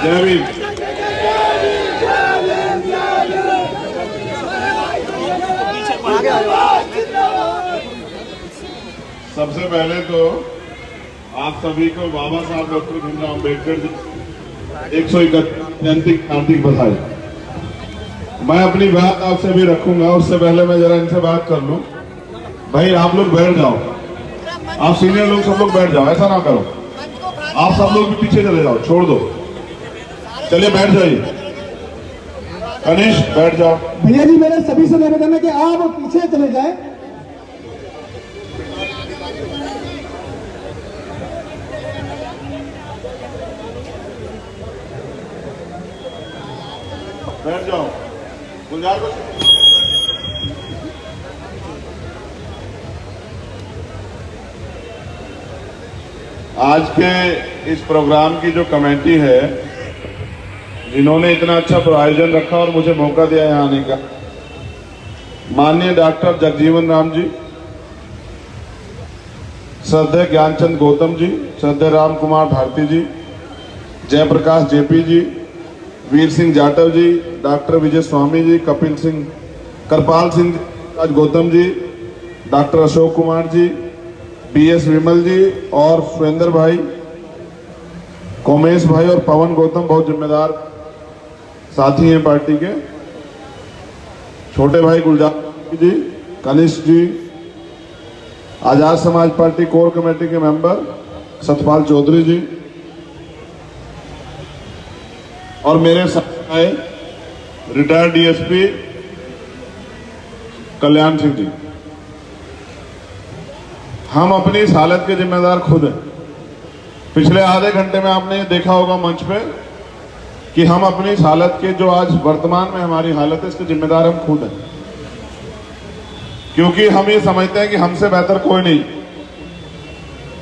जय भीम। सबसे पहले तो आप सभी को बाबा साहब डॉक्टर भीमराव अम्बेडकर जी 131 जयंती हार्दिक बधाई। मैं अपनी बात आपसे भी रखूंगा, उससे पहले मैं जरा इनसे बात कर लूं। भाई आप लोग बैठ जाओ, आप सीनियर लोग सब लोग बैठ जाओ, ऐसा ना करो। आप सब लोग भी पीछे चले जाओ, छोड़ दो, चलिए बैठ जाइए। कनिष्क बैठ जाओ। भैया जी मेरे सभी से निवेदन है कि आप पीछे चले जाएं। बैठ जाओ। गुलजार को आज के इस प्रोग्राम की जो कमेटी है, जिन्होंने इतना अच्छा आयोजन रखा और मुझे मौका दिया यहाँ आने का, माननीय डॉक्टर जगजीवन राम जी, श्रद्धेय ज्ञानचंद गौतम जी, श्रद्धेय राम कुमार भारती जी, जयप्रकाश जेपी जी, वीर सिंह जाटव जी, डॉक्टर विजय स्वामी जी, कपिल सिंह, करपाल सिंह राज गौतम जी, डॉक्टर अशोक कुमार जी, बीएस विमल जी और सुरेंद्र भाई, कोमेश भाई और पवन गौतम, बहुत जिम्मेदार साथी हैं पार्टी के, छोटे भाई गुलजार जी, कनिष्क जी, Azad Samaj party core committee के मेंबर सतपाल चौधरी जी, और मेरे साथ आए रिटायर्ड डीएसपी कल्याण सिंह जी। हम अपनी इस हालत के जिम्मेदार खुद हैं। पिछले आधे घंटे में आपने देखा होगा मंच पे कि हम अपनी इस हालत के, जो आज वर्तमान में हमारी हालत है, इसके जिम्मेदार हम खुद हैं। क्योंकि हम ये समझते हैं कि हमसे बेहतर कोई नहीं।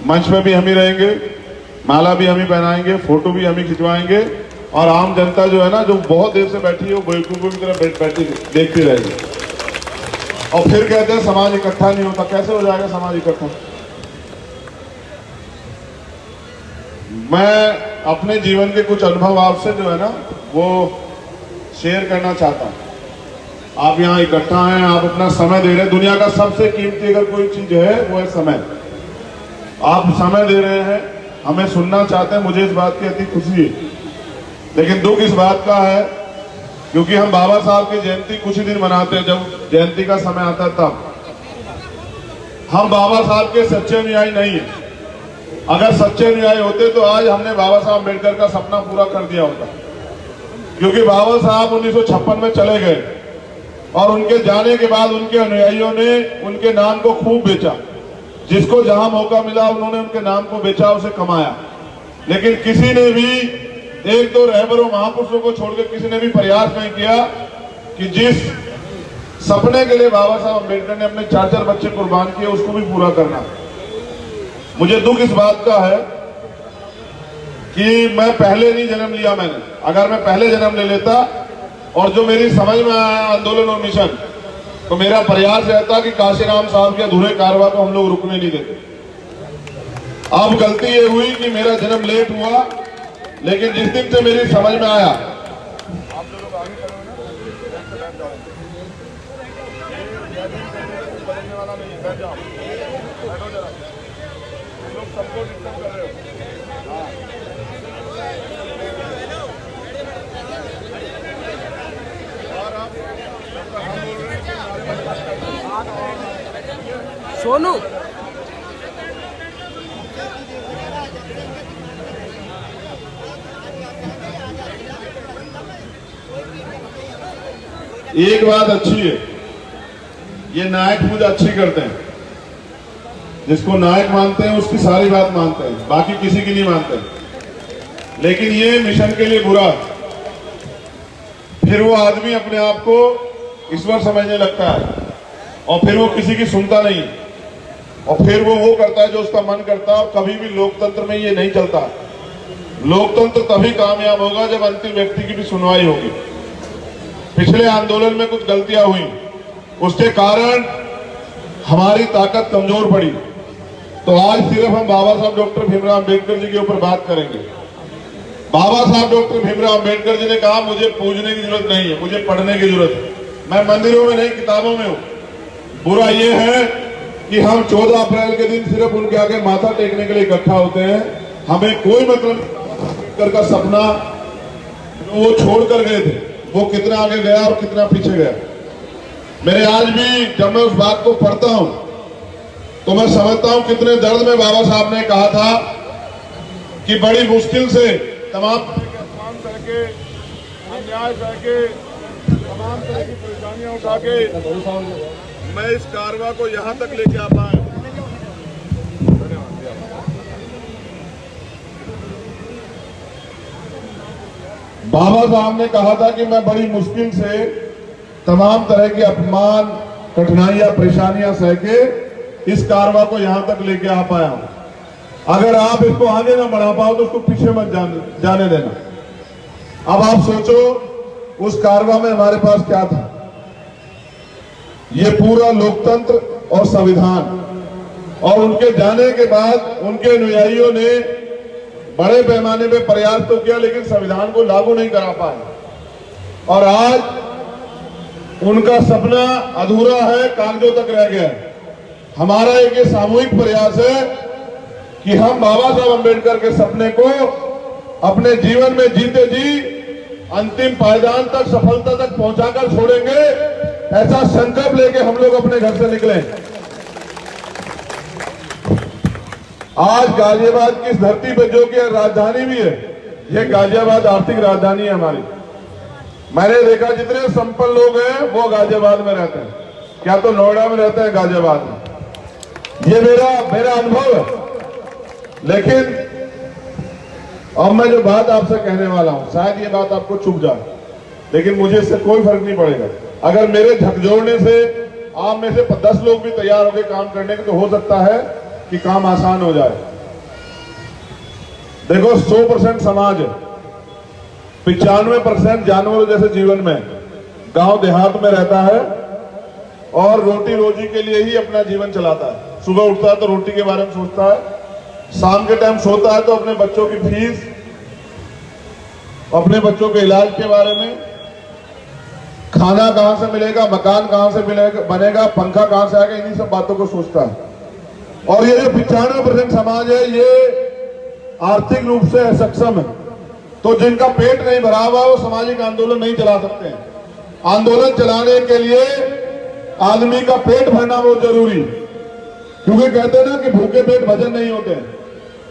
मंच पे भी हम ही रहेंगे, माला भी हम ही पहनाएंगे, फोटो भी हम ही खिंचवाएंगे, और आम जनता जो है ना, जो बहुत देर से बैठी है, वो बेवकूफों की तरह बैठी देखती रहेगी। और फिर कहते हैं समाज इकट्ठा नहीं होता। कैसे हो जाएगा समाज इकट्ठा? मैं अपने जीवन के कुछ अनुभव आपसे जो है ना वो शेयर करना चाहता हूं। आप यहाँ इकट्ठा हैं, आप अपना समय दे रहे हैं। दुनिया का सबसे कीमती अगर कोई चीज है वो है समय। आप समय दे रहे हैं, हमें सुनना चाहते हैं, मुझे इस बात की अति खुशी है। लेकिन दुख इस बात का है क्योंकि हम बाबा साहब की जयंती कुछ ही दिन मनाते हैं, जब जयंती का समय आता है तब। हम बाबा साहब के सच्चे अनुयायी नहीं है। अगर सच्चे अनुयायी होते तो आज हमने बाबा साहब अम्बेडकर का सपना पूरा कर दिया होता। क्योंकि बाबा साहब 1956 में चले गए और उनके जाने के बाद उनके अनुयायियों ने उनके नाम को खूब बेचा। जिसको जहां मौका मिला उन्होंने उनके नाम को बेचा, उसे कमाया। लेकिन किसी ने भी, एक दो रहबरों महापुरुषों को छोड़कर किसी ने भी प्रयास नहीं किया कि जिस सपने के लिए बाबा साहब अम्बेडकर ने अपने 4 बच्चे कुर्बान किए उसको भी पूरा करना। मुझे दुख इस बात का है कि मैं पहले नहीं जन्म लिया मैंने। अगर मैं पहले जन्म ले लेता और जो मेरी समझ में आया आंदोलन और मिशन, तो मेरा प्रयास रहता कि काशीराम साहब के अधूरे कारवा को हम लोग रुकने नहीं देते। अब गलती ये हुई कि मेरा जन्म लेट हुआ, लेकिन जिस दिन से मेरी समझ में आया, सोनू एक बात अच्छी है, ये नायक पूजा अच्छी करते हैं। जिसको नायक मानते हैं उसकी सारी बात मानते हैं, बाकी किसी की नहीं मानते। लेकिन ये मिशन के लिए बुरा, फिर वो आदमी अपने आप को ईश्वर समझने लगता है और फिर वो किसी की सुनता नहीं, और फिर वो करता है जो उसका मन करता है। और कभी भी लोकतंत्र में ये नहीं चलता। लोकतंत्र तभी कामयाब होगा जब अंतिम व्यक्ति की भी सुनवाई होगी। पिछले आंदोलन में कुछ गलतियां हुई, उसके कारण हमारी ताकत कमजोर पड़ी। तो आज सिर्फ हम बाबा साहब डॉक्टर भीमराव अम्बेडकर जी के ऊपर बात करेंगे। बाबा साहब डॉक्टर भीमराव अंबेडकर जी ने कहा मुझे पूजने की जरूरत नहीं है, मुझे पढ़ने की जरूरत है। मैं मंदिरों में नहीं किताबों में हूं। बुरा ये है कि हम 14 अप्रैल के दिन सिर्फ उनके आगे माथा टेकने के लिए इकट्ठा होते हैं। हमें कोई मतलब अंबेडकर का सपना वो छोड़ कर गए थे, वो कितना आगे गया और कितना पीछे गया। मेरे आज भी जब मैं उस बात को पढ़ता हूं तो मैं समझता हूं कितने दर्द में बाबा साहब ने कहा था कि बड़ी मुश्किल से तमाम तरह के अन्याय सह के, तमाम तरह की परेशानियां उठा के मैं इस कारवां को यहां तक लेके आ पाया। बाबा साहब ने कहा था कि मैं बड़ी मुश्किल से तमाम तरह के अपमान, कठिनाइयां, परेशानियां सह के इस कारवां को यहां तक लेके आ पाया हूं। अगर आप इसको आगे ना बढ़ा पाओ तो उसको पीछे मत जाने देना। अब आप सोचो उस कारवां में हमारे पास क्या था। ये पूरा लोकतंत्र और संविधान, और उनके जाने के बाद उनके अनुयायियों ने बड़े पैमाने पे प्रयास तो किया लेकिन संविधान को लागू नहीं करा पाए। और आज उनका सपना अधूरा है, कागजों तक रह गया है। हमारा एक ये सामूहिक प्रयास है कि हम बाबा साहब अंबेडकर के सपने को अपने जीवन में जीते जी अंतिम पायदान तक, सफलता तक पहुंचाकर छोड़ेंगे। ऐसा संकल्प लेके हम लोग अपने घर से निकले। आज गाजियाबाद की इस धरती पे जो कि राजधानी भी है, यह गाजियाबाद आर्थिक राजधानी है हमारी। मैंने देखा जितने संपन्न लोग हैं वो गाजियाबाद में रहते हैं, क्या तो नोएडा में रहते हैं, गाजियाबाद में। ये मेरा अनुभव है। लेकिन अब मैं जो बात आपसे कहने वाला हूं, शायद ये बात आपको चुभ जाए, लेकिन मुझे इससे कोई फर्क नहीं पड़ेगा। अगर मेरे झकझोरने से आप में से 10 लोग भी तैयार होकर काम करने के, तो हो सकता है कि काम आसान हो जाए। देखो 100% समाज है, 95% जानवरों जैसे जीवन में गांव देहात में रहता है और रोटी रोजी के लिए ही अपना जीवन चलाता है। सुबह उठता है तो रोटी के बारे में सोचता है, शाम के टाइम सोता है तो अपने बच्चों की फीस, अपने बच्चों के इलाज के बारे में, खाना कहां से मिलेगा, मकान कहां से मिलेगा, बनेगा, पंखा कहां से आएगा, इन्हीं सब बातों को सोचता है। और ये जो 95% समाज है ये आर्थिक रूप से सक्षम है, तो जिनका पेट नहीं भरा हुआ वो सामाजिक आंदोलन नहीं चला सकते हैं। आंदोलन चलाने के लिए आदमी का पेट भरना बहुत जरूरी, क्योंकि कहते हैं ना कि भूखे पेट भजन नहीं होते हैं।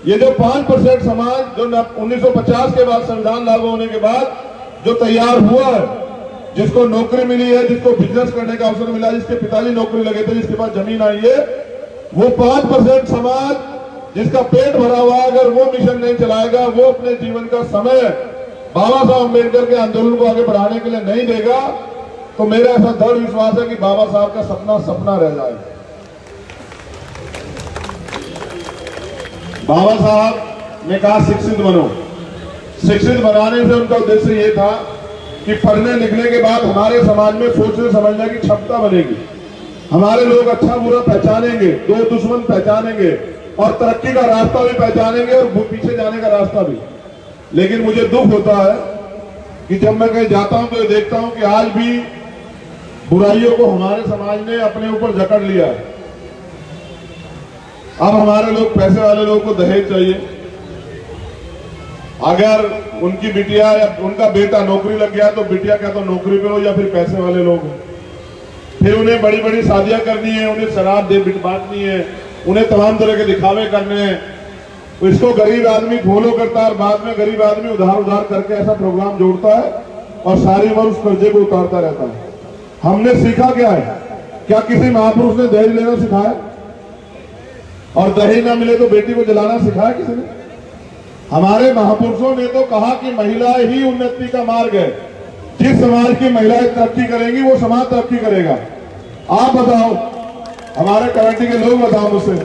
ये जो 5% समाज जो 1950 के बाद संविधान लागू होने के बाद जो तैयार हुआ है, जिसको नौकरी मिली है, जिसको बिजनेस करने का अवसर मिला, जिसके पिताजी नौकरी लगे थे, जिसके पास जमीन आई है, वो 5% समाज जिसका पेट भरा हुआ, अगर वो मिशन नहीं चलाएगा, वो अपने जीवन का समय बाबा साहब अम्बेडकर के आंदोलन को आगे बढ़ाने के लिए नहीं देगा, तो मेरा ऐसा दृढ़ विश्वास है कि बाबा साहब का सपना सपना रह जाएगा। बाबा साहब ने कहा शिक्षित बनो। शिक्षित बनाने से उनका उद्देश्य ये था कि पढ़ने लिखने के बाद हमारे समाज में सोचने समझने की क्षमता बनेगी, हमारे लोग अच्छा बुरा पहचानेंगे, दो दुश्मन पहचानेंगे और तरक्की का रास्ता भी पहचानेंगे और पीछे जाने का रास्ता भी। लेकिन मुझे दुख होता है कि जब मैं कहीं जाता हूं तो ये देखता हूं कि आज भी बुराइयों को हमारे समाज ने अपने ऊपर जकड़ लिया है। अब हमारे लोग, पैसे वाले लोगों को दहेज चाहिए। अगर उनकी बिटिया या उनका बेटा नौकरी लग गया तो बिटिया क्या तो नौकरी पे हो या फिर पैसे वाले लोग हो। फिर उन्हें बड़ी बड़ी शादियां करनी है, उन्हें शराब बांटनी है, उन्हें तमाम तरह के दिखावे करने हैं। तो इसको गरीब आदमी फॉलो करता है और बाद में गरीब आदमी उधार करके ऐसा प्रोग्राम जोड़ता है और सारी उम्र उस कर्जे को उतारता रहता है। हमने सीखा क्या है? क्या किसी महापुरुष ने दहेज लेना सिखाया? और दहेज ना मिले तो बेटी को जलाना सिखाया किसी ने? हमारे महापुरुषों ने तो कहा कि महिला ही उन्नति का मार्ग है। जिस समाज की महिलाएं तरक्की करेंगी वो समाज तरक्की करेगा। आप बताओ, हमारे कमेटी के लोग बताओ मुझसे,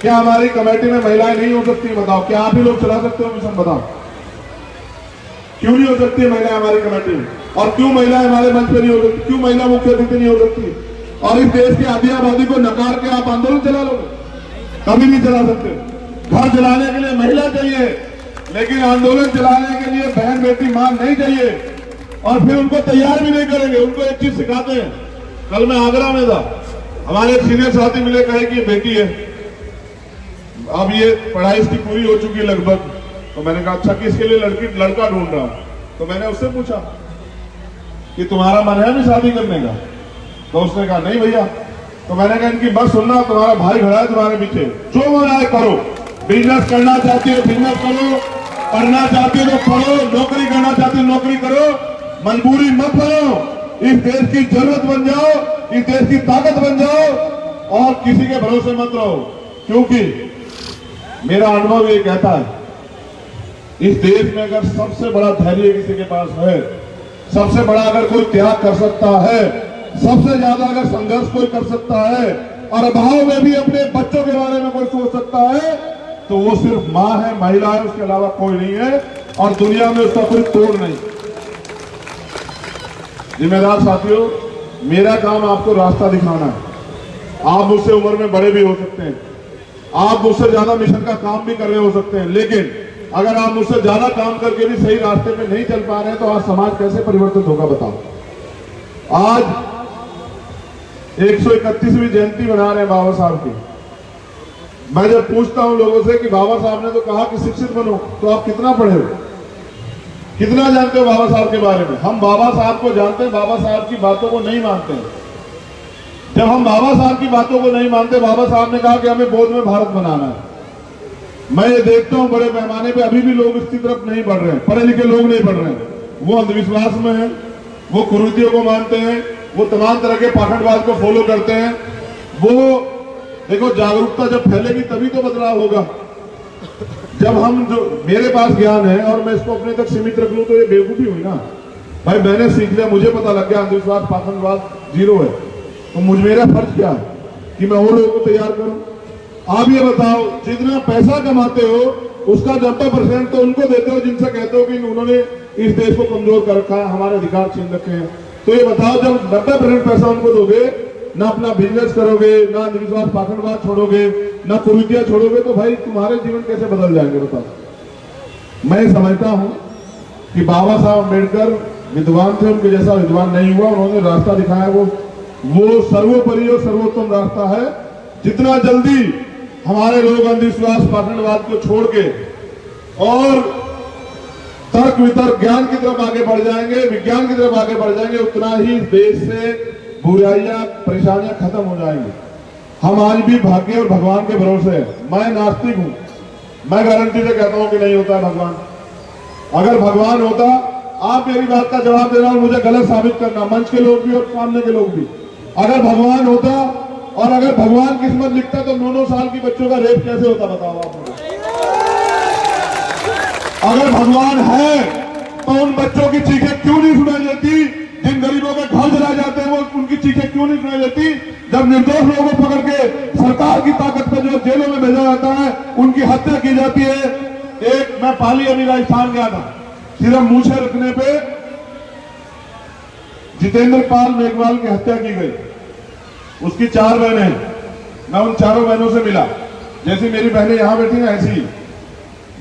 क्या हमारी कमेटी में महिलाएं नहीं हो सकती? बताओ, क्या आप ही लोग चला सकते हो मिशन? बताओ, क्यों नहीं हो सकती है महिलाएं हमारी कमेटी में? और क्यों महिलाएं हमारे मंच पर नहीं हो सकती? क्यों महिला मुख्य अतिथि नहीं हो सकती? और इस देश की आधी आबादी को नकार के आप आंदोलन चला लोगे? कभी नहीं चला सकते। घर चलाने के लिए महिला चाहिए, लेकिन आंदोलन चलाने के लिए बहन बेटी मान नहीं चाहिए और फिर उनको तैयार भी नहीं करेंगे। उनको एक चीज सिखाते हैं। कल मैं आगरा में था, हमारे एक सीनियर साथी मिले, कहे कि ये बेटी है, अब ये पढ़ाई इसकी पूरी हो चुकी है लगभग। तो मैंने कहा अच्छा, किसके लिए लड़का ढूंढ रहा हूं? तो मैंने उससे पूछा कि तुम्हारा मन है भी शादी करने का? तो उसने कहा नहीं भैया। तो मैंने कहा इनकी बस सुनना, तुम्हारा भाई खड़ा है तुम्हारे पीछे, जो मन आए करो, बिजनेस करना चाहती हो बिजनेस करो, पढ़ना चाहती हो तो पढ़ो, नौकरी करना चाहती हो नौकरी करो, मजबूरी मत बनो, इस देश की जरूरत बन जाओ, इस देश की ताकत बन जाओ और किसी के भरोसे मत रहो। क्योंकि मेरा अनुभव ये कहता है, इस देश में अगर सबसे बड़ा धैर्य किसी के पास है, सबसे बड़ा अगर कोई त्याग कर सकता है, सबसे ज्यादा अगर संघर्ष कोई कर सकता है और अभाव में भी अपने बच्चों के बारे में कोई सोच सकता है, तो वो सिर्फ मां है, महिला है, उसके अलावा कोई नहीं है और दुनिया में उसका कोई तोड़ नहीं। जिम्मेदार साथियों, मेरा काम आपको रास्ता दिखाना है। आप मुझसे उम्र में बड़े भी हो सकते हैं, आप मुझसे ज्यादा मिशन का काम भी कर रहे हो सकते हैं, लेकिन अगर आप मुझसे ज्यादा काम करके भी सही रास्ते पे नहीं चल पा रहे हैं तो आज समाज कैसे परिवर्तित होगा बताओ। आज 131वीं जयंती मना रहे हैं बाबा साहब की। मैं जब पूछता हूं लोगों से कि बाबा साहब ने तो कहा कि शिक्षित बनो, तो आप कितना पढ़े हो, कितना जानते हो बाबा साहब के बारे में? हम बाबा साहब को जानते हैं, बाबा साहब की बातों को नहीं मानते हैं। जब हम बाबा साहब की बातों को नहीं मानते, बाबा साहब ने कहा कि हमें बोध में भारत बनाना है। मैं ये देखता हूं बड़े पैमाने पे अभी भी लोग इसकी तरफ नहीं बढ़ रहे हैं, पढ़े लिखे लोग नहीं बढ़ रहे हैं। वो अंधविश्वास में है, वो कुरीतियों को मानते हैं, वो तमाम तरह के पाखंडवाद को फॉलो करते हैं। वो देखो, जागरूकता जब फैलेगी तभी तो बदलाव होगा। जब हम जो मेरे पास ज्ञान है और मैं इसको अपने तक सीमित रख लूं तो ये बेवकूफी हुई ना भाई। मैंने सीख लिया, मुझे पता लग गया अंधविश्वास पाखंडवाद जीरो है, तो मुझ मेरा फर्ज क्या है कि मैं और लोगों को तैयार करूं। आप ये बताओ, जितना पैसा कमाते हो उसका 90% तो उनको देते हो जिनसे कहते हो कि उन्होंने इस देश को कमजोर कर रखा है, हमारे अधिकार छीन रखे हैं। तो ये बताओ, जब 90% पैसा उनको दोगे, ना अपना बिजनेस करोगे, ना अंधविश्वास पाखंडवाद छोड़ोगे, ना कुरीतियां छोड़ोगे, तो भाई तुम्हारे जीवन कैसे बदल जाएंगे बताओ। मैं समझता हूं कि बाबा साहब अम्बेडकर विद्वान थे, उनके जैसा विद्वान नहीं हुआ। उन्होंने रास्ता दिखाया, वो सर्वोपरि और सर्वोत्तम रास्ता है। जितना जल्दी हमारे लोग अंधविश्वास पाखंडवाद को छोड़ के और तर्क वितर्क ज्ञान की तरफ आगे बढ़ जाएंगे, विज्ञान की तरफ आगे बढ़ जाएंगे, उतना ही देश से बुराइयां परेशानियां खत्म हो जाएंगी। हम आज भी भाग्य और भगवान के भरोसे हैं। मैं नास्तिक हूं, मैं गारंटी से कहता हूं कि नहीं होता है भगवान। अगर भगवान होता, आप मेरी बात का जवाब देना और मुझे गलत साबित करना, मंच के लोग भी और सामने के लोग भी। अगर भगवान होता और अगर भगवान किस्मत लिखता तो 9-9 साल की बच्चों का रेप कैसे होता बताओ आप मुझे। अगर भगवान है तो उन बच्चों की चीखें क्यों नहीं सुनाई देती? जिन गरीबों के घर जलाए जाते हैं वो उनकी चीखें क्यों नहीं सुनाई देती? जब निर्दोष लोगों को पकड़ के सरकार की ताकत पे जो जेलों में भेजा जाता है, उनकी हत्या की जाती है। एक मैं पाली अभी राजस्थान गया था, सिर्फ मूछें रखने पे जितेंद्र पाल मेघवाल की हत्या की गई। उसकी 4 बहनें, मैं उन चारों बहनों से मिला, जैसी मेरी बहनें यहां बैठी हैं ऐसी।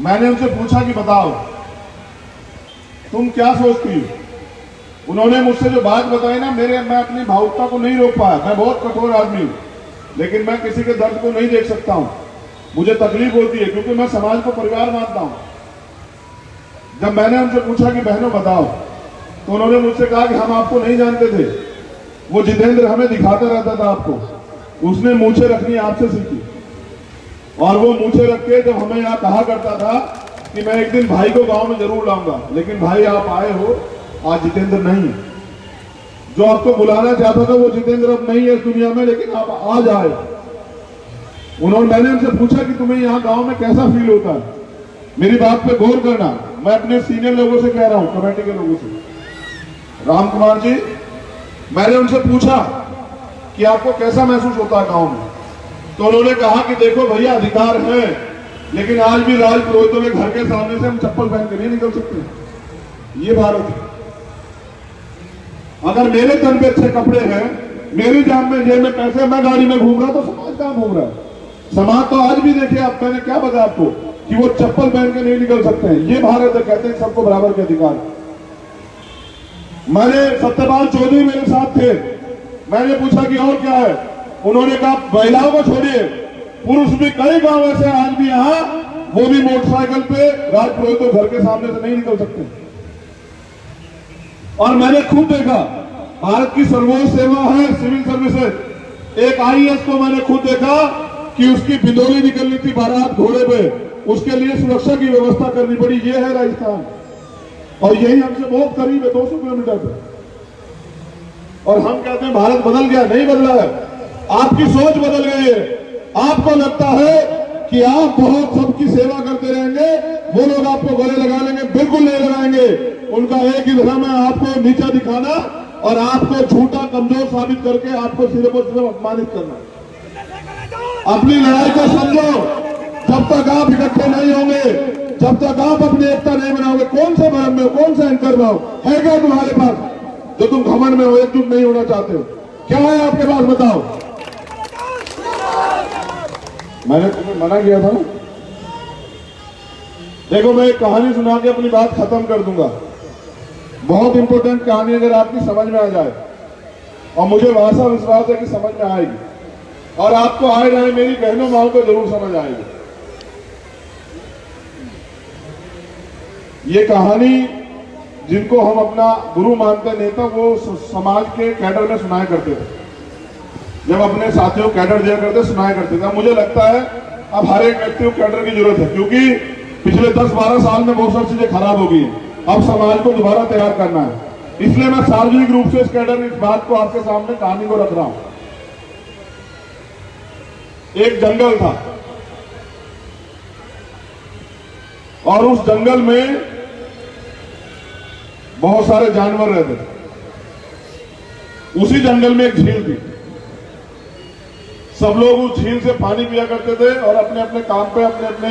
मैंने उनसे पूछा कि बताओ तुम क्या सोचती हो? उन्होंने मुझसे जो बात बताई ना, मैं अपनी भावुकता को नहीं रोक पाया। मैं बहुत कठोर आदमी हूं, लेकिन मैं किसी के दर्द को नहीं देख सकता हूं। मुझे तकलीफ होती है क्योंकि मैं समाज को परिवार मानता हूं। जब मैंने उनसे पूछा कि बहनों बताओ, तो उन्होंने मुझसे कहा कि हम आपको नहीं जानते थे, वो जितेंद्र हमें दिखाता रहता था आपको, उसने मूछें रखनी आपसे सीखी। और वो मूछें रख के जब हमें यहाँ कहा करता था कि मैं एक दिन भाई को गांव में जरूर लाऊंगा, लेकिन भाई आप आए हो, आज जितेंद्र नहीं है। जो आपको बुलाना चाहता था वो जितेंद्र अब नहीं है इस दुनिया में, लेकिन आप आज आए। मैंने उनसे पूछा कि तुम्हें यहाँ गांव में कैसा फील होता है? मेरी बात पे गौर करना, मैं अपने सीनियर लोगों से कह रहा हूं, कमेटी के लोगों से, राम कुमार जी, मैंने उनसे पूछा कि आपको कैसा महसूस होता है गांव में? तो उन्होंने कहा कि देखो भैया, अधिकार है, लेकिन आज भी राज पुरोहितों के घर के सामने से हम चप्पल पहन के नहीं निकल सकते। ये भारत है। अगर मेरे तन पे अच्छे कपड़े हैं, मेरी जान में जेब में पैसे, मैं गाड़ी में घूम रहा तो समाज कहां घूम रहा है? समाज तो आज भी देखिए, आप मैंने क्या बताया आपको, कि वो चप्पल पहन के नहीं निकल सकते हैं। ये भारत है, कहते हैं सबको बराबर के अधिकार। मैंने सत्यपाल चौधरी मेरे साथ थे, मैंने पूछा कि और क्या है, उन्होंने कहा महिलाओं को छोड़िए, पुरुष भी कई गांव ऐसे आज भी यहां वो भी मोटरसाइकिल पे राजपुरोहित तो घर के सामने से नहीं निकल सकते। और मैंने खुद देखा, भारत की सर्वोच्च सेवा है सिविल सर्विसेज, एक आईएएस को मैंने खुद देखा कि उसकी बिंदौली निकलनी थी बारात घोड़े पे, उसके लिए सुरक्षा की व्यवस्था करनी पड़ी। ये है राजस्थान, और यही हमसे बहुत करीब है, 200 किलोमीटर पे। और हम कहते हैं भारत बदल गया, नहीं बदला है, आपकी सोच बदल गई है। आपको लगता है कि आप बहुत सबकी सेवा करते रहेंगे, वो लोग आपको गले लगा लेंगे, बिल्कुल नहीं लगाएंगे। उनका एक ही धर्म है, आपको नीचा दिखाना और आपको झूठा कमजोर साबित करके आपको सिरे पर सिर्फ अपमानित करना। अपनी लड़ाई को समझो, जब तक आप इकट्ठे नहीं होंगे, जब तक आप अपनी एकता नहीं बनाओगे, कौन से भरम में हो, कौन सा एंकर भाव है क्या तुम्हारे पास जो तुम घमंड में हो, एकजुट नहीं होना चाहते हो? क्या है आपके पास, बताओ। मैंने तुम्हें मना किया था ना। देखो, मैं एक कहानी सुना के अपनी बात खत्म कर दूंगा। बहुत इंपॉर्टेंट कहानी, अगर आपकी समझ में आ जाए, और मुझे आशा विश्वास है कि समझ में आएगी, और आपको आए ना मेरी बहनों माओ को जरूर समझ आएगी। ये कहानी जिनको हम अपना गुरु मानते नेता, वो समाज के कैडर में सुनाया करते थे। जब अपने साथियों कैडर दिया करते, सुनाया करते थे। मुझे लगता है अब हर एक व्यक्ति को कैडर की जरूरत है, क्योंकि पिछले 10-12 साल में बहुत सारी चीजें खराब हो गई हैं। अब समाज को दोबारा तैयार करना है, इसलिए मैं सार्वजनिक रूप से इस कैडर इस बात को आपके सामने कहानी को रख रहा हूं। एक जंगल था, और उस जंगल में बहुत सारे जानवर रहते थे। उसी जंगल में एक झील थी। सब लोग उस झील से पानी पिया करते थे और अपने अपने काम पे, अपने अपने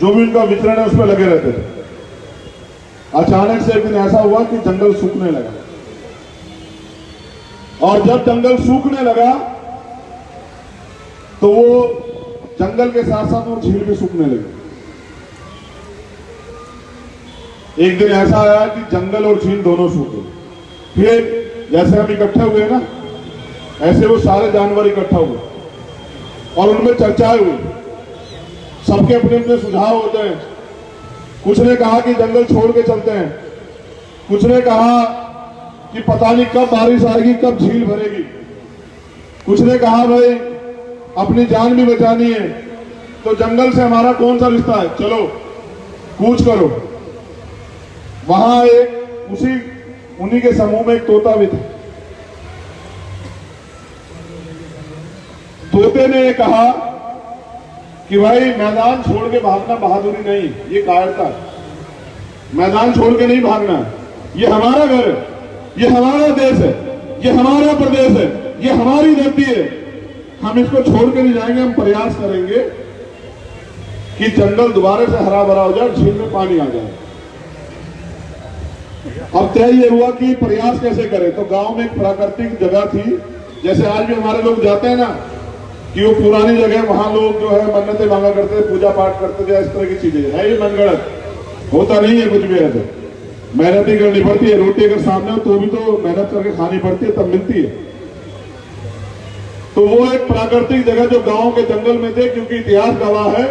जो भी उनका विचरण है उसमें लगे रहते थे। अचानक से एक दिन ऐसा हुआ कि जंगल सूखने लगा, और जब जंगल सूखने लगा तो वो जंगल के साथ साथ वो झील भी सूखने लगी। एक दिन ऐसा आया कि जंगल और झील दोनों सूखे। फिर जैसे हम इकट्ठे हुए ना, ऐसे वो सारे जानवर इकट्ठा हुए और उनमें चर्चाएं हुई। सबके अपने अपने सुझाव होते हैं। कुछ ने कहा कि जंगल छोड़ के चलते हैं, कुछ ने कहा कि पता नहीं कब बारिश आएगी, कब झील भरेगी, कुछ ने कहा भाई अपनी जान भी बचानी है, तो जंगल से हमारा कौन सा रिश्ता है, चलो कूच करो। वहां एक उन्हीं के समूह में एक तोता भी था। तोते ने कहा कि भाई मैदान छोड़ के भागना बहादुरी नहीं, ये कायरता है। मैदान छोड़ के नहीं भागना, ये हमारा घर है, ये हमारा देश है, ये हमारा प्रदेश है, ये हमारी धरती है। हम इसको छोड़ के नहीं जाएंगे। हम प्रयास करेंगे कि जंगल दोबारा से हरा भरा हो जाए, झील में पानी आ जाए। अब तय ये हुआ कि प्रयास कैसे करें। तो गांव में एक प्राकृतिक जगह थी, जैसे आज भी हमारे लोग जाते हैं ना कि वो पुरानी जगह, वहां लोग जो है मन्नतें मांगा करते थे, पूजा पाठ करते थे, इस तरह की चीजें है। ये मनगढ़ंत होता नहीं है कुछ भी ऐसे। मेहनत ही करनी पड़ती है। रोटी अगर सामने हो तो भी तो मेहनत करके खानी पड़ती है, तब मिलती है। तो वो एक प्राकृतिक जगह जो गांव के जंगल में थे, क्योंकि इतिहास गवाह है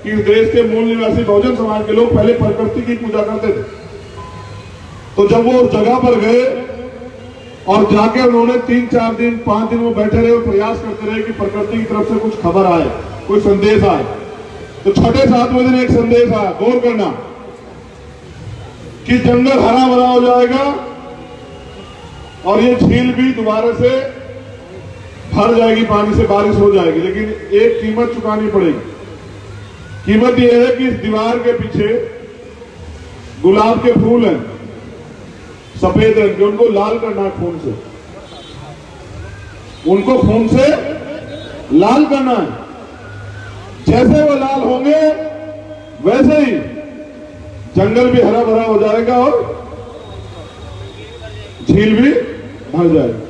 कि इस देश के मूल निवासी बहुजन समाज के लोग पहले प्रकृति की पूजा करते थे। तो जब वो उस जगह पर गए और जाके उन्होंने 3-4 दिन 5 दिन वो बैठे रहे और प्रयास करते रहे कि प्रकृति की तरफ से कुछ खबर आए, कोई संदेश आए। तो 6-7वें दिन एक संदेश आया, गौर करना, कि जंगल हरा भरा हो जाएगा और ये झील भी दोबारा से भर जाएगी, पानी से बारिश हो जाएगी, लेकिन एक कीमत चुकानी पड़ेगी। कीमत यह है कि इस दीवार के पीछे गुलाब के फूल हैं, सफेद रंग के, उनको लाल करना है खून से, उनको खून से लाल करना है। जैसे वो लाल होंगे वैसे ही जंगल भी हरा भरा हो जाएगा और झील भी भर जाएगी।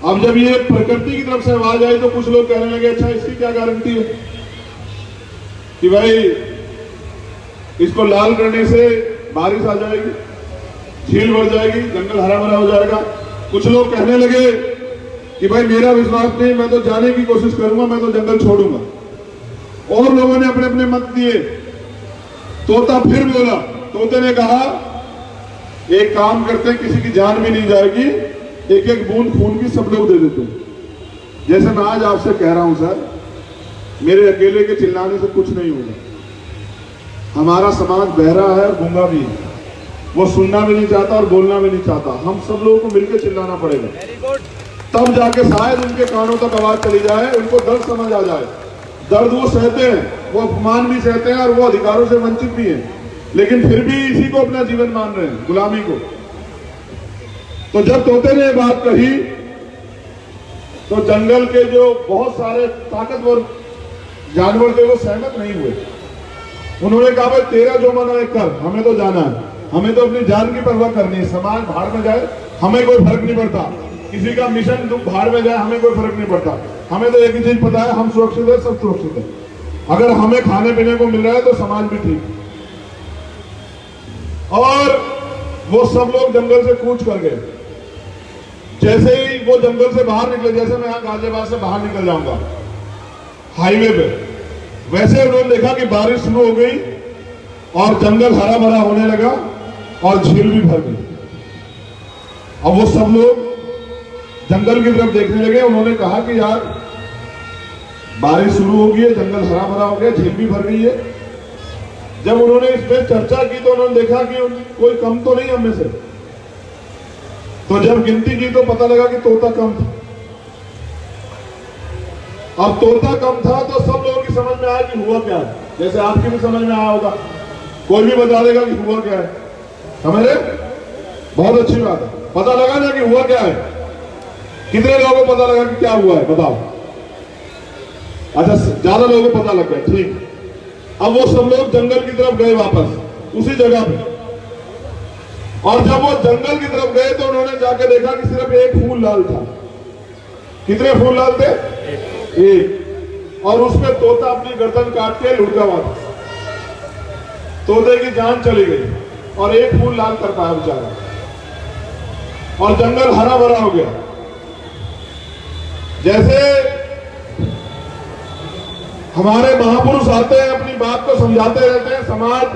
अब जब ये प्रकृति की तरफ से आवाज आई तो कुछ लोग कहने लगे, अच्छा इसकी क्या गारंटी है, कि भाई इसको लाल करने से बारिश आ जाएगी, झील बढ़ जाएगी, जंगल हरा भरा हो जाएगा। कुछ लोग कहने लगे कि भाई मेरा विश्वास नहीं, मैं तो जाने की कोशिश करूंगा, मैं तो जंगल छोड़ूंगा। और लोगों ने अपने अपने मत दिए। तोता फिर बोला, तोते ने कहा एक काम करते हैं, किसी की जान भी नहीं जाएगी, एक एक बूंद खून की सब लोग दे देते हैं। जैसे मैं आज आपसे कह रहा हूं सर, मेरे अकेले के चिल्लाने से कुछ नहीं होगा। हमारा समाज बहरा है और गूंगा भी है, वो सुनना भी नहीं चाहता और बोलना भी नहीं चाहता। हम सब लोगों को मिलकर चिल्लाना पड़ेगा, तब जाके शायद उनके कानों तक आवाज चली जाए, उनको दर्द समझ आ जाए। दर्द वो सहते हैं, वो अपमान भी सहते हैं और वो अधिकारों से वंचित भी हैं, लेकिन फिर भी इसी को अपना जीवन मान रहे हैं, गुलामी को। तो जब तोते ने ये बात कही तो जंगल के जो बहुत सारे ताकतवर जानवर थे वो सहमत नहीं हुए। उन्होंने कहा भाई तेरा जो मन है कर, हमें तो जाना है, हमें तो अपनी जान की परवाह करनी है। समाज भाड़ में जाए हमें कोई फर्क नहीं पड़ता, किसी का मिशन भाड़ में जाए हमें कोई फर्क नहीं पड़ता। हमें तो एक ही चीज पता है, हम सुरक्षित है, सब सुरक्षित है। अगर हमें खाने पीने को मिल रहा है तो समाज भी ठीक। और वो सब लोग जंगल से कूच कर गए। जैसे ही वो जंगल से बाहर निकले, जैसे मैं यहाँ गाजियाबाद से बाहर निकल जाऊंगा हाईवे पे, वैसे उन्होंने देखा कि बारिश शुरू हो गई और जंगल हरा भरा होने लगा और झील भी भर गई। अब वो सब लोग जंगल की तरफ देखने लगे। उन्होंने कहा कि यार बारिश शुरू हो गई है, जंगल हरा भरा हो गया, झील भी भर गई है। जब उन्होंने इस पर चर्चा की तो उन्होंने देखा कि कोई कम तो नहीं हम में से। तो जब गिनती की तो पता लगा कि तोता कम था। अब तोता कम था तो सब लोगों की समझ में आया कि हुआ क्या है। जैसे आपकी भी समझ में आया होगा, कोई भी बता देगा कि हुआ क्या है। समझ रहे? बहुत अच्छी बात है, पता लगा ना कि हुआ क्या है। कितने लोगों को पता लगा कि क्या हुआ है बताओ? अच्छा, ज्यादा लोगों को पता लग गया, ठीक। अब वो सब लोग जंगल की तरफ गए वापस उसी जगह पे। और जब वो जंगल की तरफ गए तो उन्होंने जाके देखा कि सिर्फ एक फूल लाल था। कितने फूल लाल थे? एक। और उसमें तोता अपनी गर्दन काट के लुढ़का हुआ था। तोते की जान चली गई और एक फूल लाल कर पाया बेचारा, और जंगल हरा भरा हो गया। जैसे हमारे महापुरुष आते हैं, अपनी बात को समझाते रहते हैं, समाज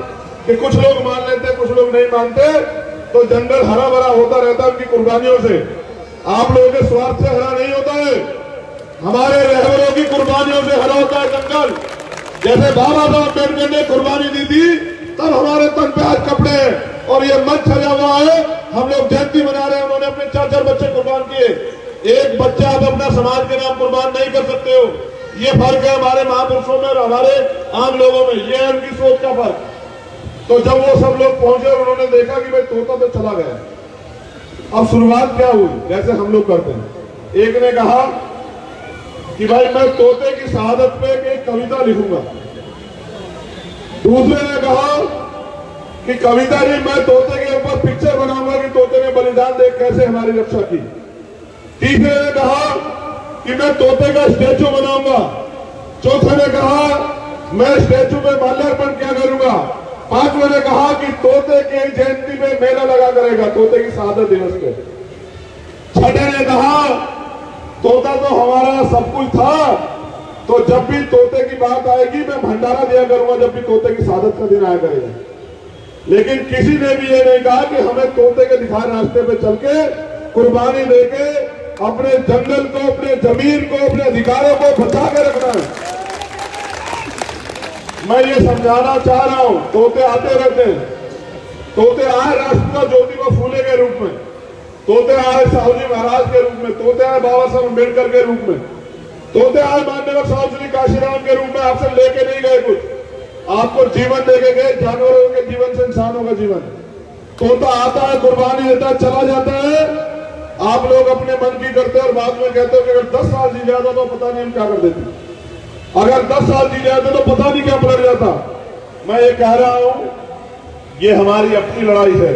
के कुछ लोग मान लेते हैं, कुछ लोग नहीं मानते, तो जंगल हरा भरा होता रहता है उनकी कुर्बानियों से। आप लोगों के स्वार्थ से हरा नहीं होता है, हमारे रहबरों की कुर्बानियों से हरा होता है जंगल। जैसे बाबा साहब अम्बेडकर ने कुर्बानी दी थी, तब हमारे तन पे आज कपड़े हैं और ये मंच सजा हुआ है। हम लोग जयंती मना रहे हैं, उन्होंने अपने 4-4 बच्चे कुर्बान किए। एक बच्चा आप अपना समाज के नाम कुर्बान नहीं कर सकते हो। ये फर्क है हमारे महापुरुषों में और हमारे आम लोगों में, ये है उनकी सोच का फर्क। तो जब वो सब लोग पहुंचे और उन्होंने देखा कि भाई तोता तो चला गया, अब शुरुआत क्या हुई? जैसे हम लोग करते हैं, एक ने कहा कि भाई मैं तोते की शहादत पे एक कविता लिखूंगा। दूसरे ने कहा कि कविता नहीं, मैं तोते के ऊपर पिक्चर बनाऊंगा कि तोते ने बलिदान दे कैसे हमारी रक्षा की। तीसरे ने कहा कि मैं तोते का स्टैचू बनाऊंगा। चौथे ने कहा मैं स्टैचू पे माल्यार्पण क्या करूंगा। पांचवें ने कहा कि तोते की जयंती में मेला लगा करेगा, तोते की शहादत दिवस पे। छठे ने कहा तोता तो हमारा सब कुछ था, तो जब भी तोते की बात आएगी मैं भंडारा दिया करूंगा, जब भी तोते की शहादत का दिन आया करेगा। लेकिन किसी ने भी ये नहीं कहा कि हमें तोते के दिखाए रास्ते पे चल के कुर्बानी देके अपने जंगल को, अपने जमीन को, अपने अधिकारों को बचा के रखना है। मैं ये समझाना चाह रहा हूं, तोते आते रहते हैं। तोते आए राष्ट्रपिता ज्योतिबा फूले के रूप में, तोते आए साहूजी महाराज के रूप में, तोते आए बाबा साहब अम्बेडकर के रूप में, तोते आए माननीय साहब श्री काशीराम के रूप में। आपसे लेके नहीं गए कुछ, आपको जीवन देके गए, जानवरों के जीवन से इंसानों का जीवन। तोता आता है, कुर्बानी देता है, चला जाता है। आप लोग अपने मन की करते हैं और बाद में कहते हो कि अगर 10 साल जी जाता तो पता नहीं हम क्या कर देते, अगर 10 साल जी जाते तो पता नहीं क्या पलट जाता। मैं ये कह रहा हूं, ये हमारी अपनी लड़ाई है,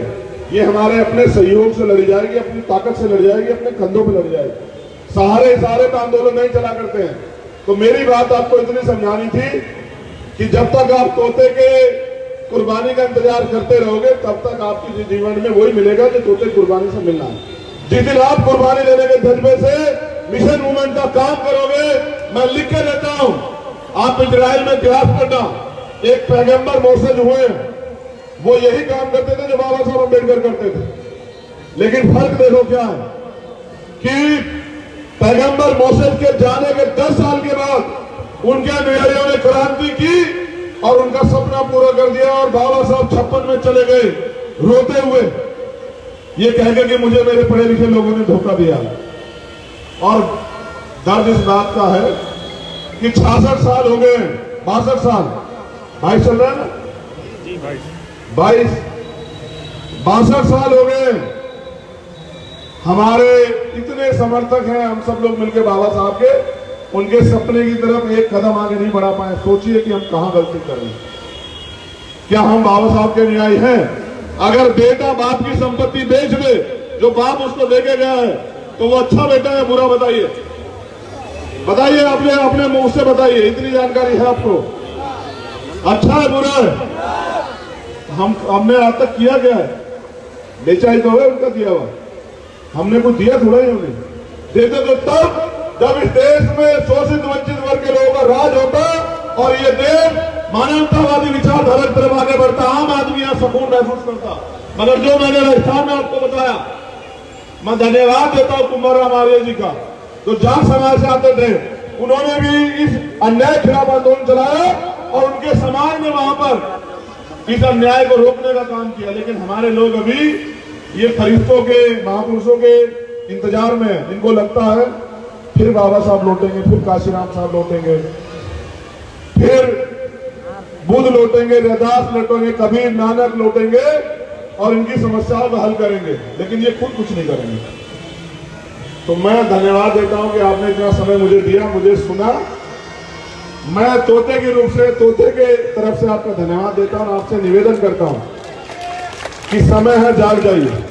ये हमारे अपने सहयोग से लड़ी जाएगी, अपनी ताकत से लड़ी जाएगी, अपने कंधों पे लड़ी जाएगी। सहारे पे आंदोलन नहीं चला करते हैं। तो मेरी बात आपको इतनी समझानी थी कि जब तक आप तोते के कुर्बानी का इंतजार करते रहोगे तब तक आपकी जीवन में वही मिलेगा जो तोते कुर्बानी से मिलना है। जिस दिन आप कुर्बानी लेने के जज्बे से मिशन मूवमेंट का काम करोगे, मैं लिख के देता हूं, आप इजराइल में इतिहास करना, एक पैगंबर मोसेस हुए, वो यही काम करते थे जो बाबा साहब अम्बेडकर करते थे। लेकिन फर्क देखो क्या है कि पैगंबर मोसेस के जाने के 10 साल के बाद उनके अनुयायियों ने क्रांति की और उनका सपना पूरा कर दिया और बाबा साहब 56 में चले गए रोते हुए, ये कहकर कि मुझे मेरे पढ़े लिखे लोगों ने धोखा दिया। और दर्द इस बात का है कि 66 साल हो गए, 62 साल, 22 चल रहा है ना, 62 साल हो गए। हमारे इतने समर्थक हैं, हम सब लोग मिलकर बाबा साहब के उनके सपने की तरफ एक कदम आगे नहीं बढ़ा पाए। सोचिए कि हम कहां गलती कर रहे हैं। क्या हम बाबा साहब के अनुयायी हैं? अगर बेटा बाप की संपत्ति बेच दे, जो बाप उसको देके गया है, तो वो अच्छा बेटा है बुरा? बताइए, बताइए, अपने मुंह से बताइए, इतनी जानकारी है आपको, अच्छा है बुरा है? हमने आज तक किया क्या है? बेचा ही तो है उनका दिया हुआ, हमने कुछ दिया थोड़ा ही। उन्हें देते तो तब जब इस देश में शोषित वंचित वर्ग के लोगों का राज होता और ये देश मानवतावादी विचारधारा की तरफ आगे बढ़ता, आम आदमी यहाँ सुकून महसूस करता। मगर जो मैंने राजस्थान में आपको बताया, मैं धन्यवाद देता हूँ कुंवर राम आर्य जी का, जो जाट समाज से आते थे, उन्होंने भी इस अन्याय के खिलाफ आंदोलन चलाया और उनके समाज ने वहां पर इस अन्याय को रोकने का काम किया। लेकिन हमारे लोग अभी ये फरिश्तों के, महापुरुषों के इंतजार में हैं। इनको लगता है फिर बाबा साहब लौटेंगे, फिर काशीराम साहब लौटेंगे, फिर बुद्ध लौटेंगे, रैदास लौटेंगे, कबीर, नानक लौटेंगे और इनकी समस्याओं का हल करेंगे। लेकिन ये खुद कुछ नहीं करेंगे। तो मैं धन्यवाद देता हूं कि आपने इतना समय मुझे दिया, मुझे सुना। मैं तोते के रूप से, तोते के तरफ से आपका धन्यवाद देता हूं। आपसे निवेदन करता हूं कि समय है, जाग जाइए।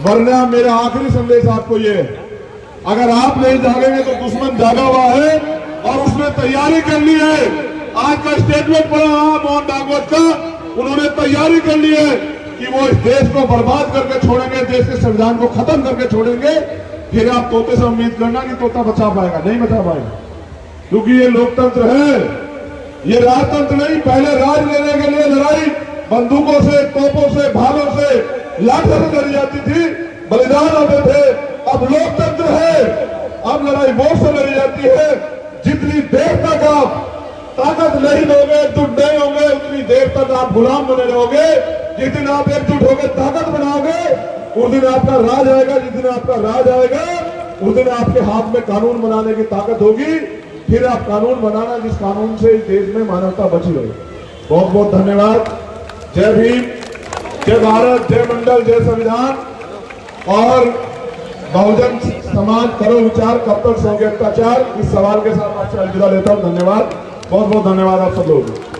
वरना मेरा आखिरी संदेश आपको ये है, अगर आप नहीं जागेंगे तो दुश्मन जागा हुआ है और उसने तैयारी कर ली है। आज का स्टेटमेंट पढ़ा मोहन भागवत का, उन्होंने तैयारी कर ली है कि वो इस देश को बर्बाद करके छोड़ेंगे, देश के संविधान को खत्म करके छोड़ेंगे। फिर आप तोते से उम्मीद करना कि तोता बचा पाएगा, नहीं बचा पाएगा, क्योंकि ये लोकतंत्र है, ये राजतंत्र नहीं। पहले राज लेने के लिए लड़ाई बंदूकों से, तोपों से, भालों से, लाठों से लड़ी जाती थी, बलिदान होते थे। अब लोकतंत्र है, अब लड़ाई वोट से लड़ी जाती है। जितनी देर तक आप ताकत नहीं दोगे, एकजुट नहीं होंगे, उतनी देर तक आप गुलाम बने रहोगे। जिस दिन आप एकजुट होकर ताकत बनाओगे, उस दिन आपका राज आएगा। जिस दिन आपका राज आएगा, उस दिन आपके हाथ में कानून बनाने की ताकत होगी। फिर आप कानून बनाना जिस कानून से इस देश में मानवता बची रहे। बहुत बहुत धन्यवाद। जय भीम, जय भारत, जय मंडल, जय संविधान। और बहुजन समाज करो विचार, कब तक सहोगे अत्याचार, इस सवाल के साथ आपसे अलविदा लेता हूं। धन्यवाद, बहुत बहुत धन्यवाद आप सब लोगों को।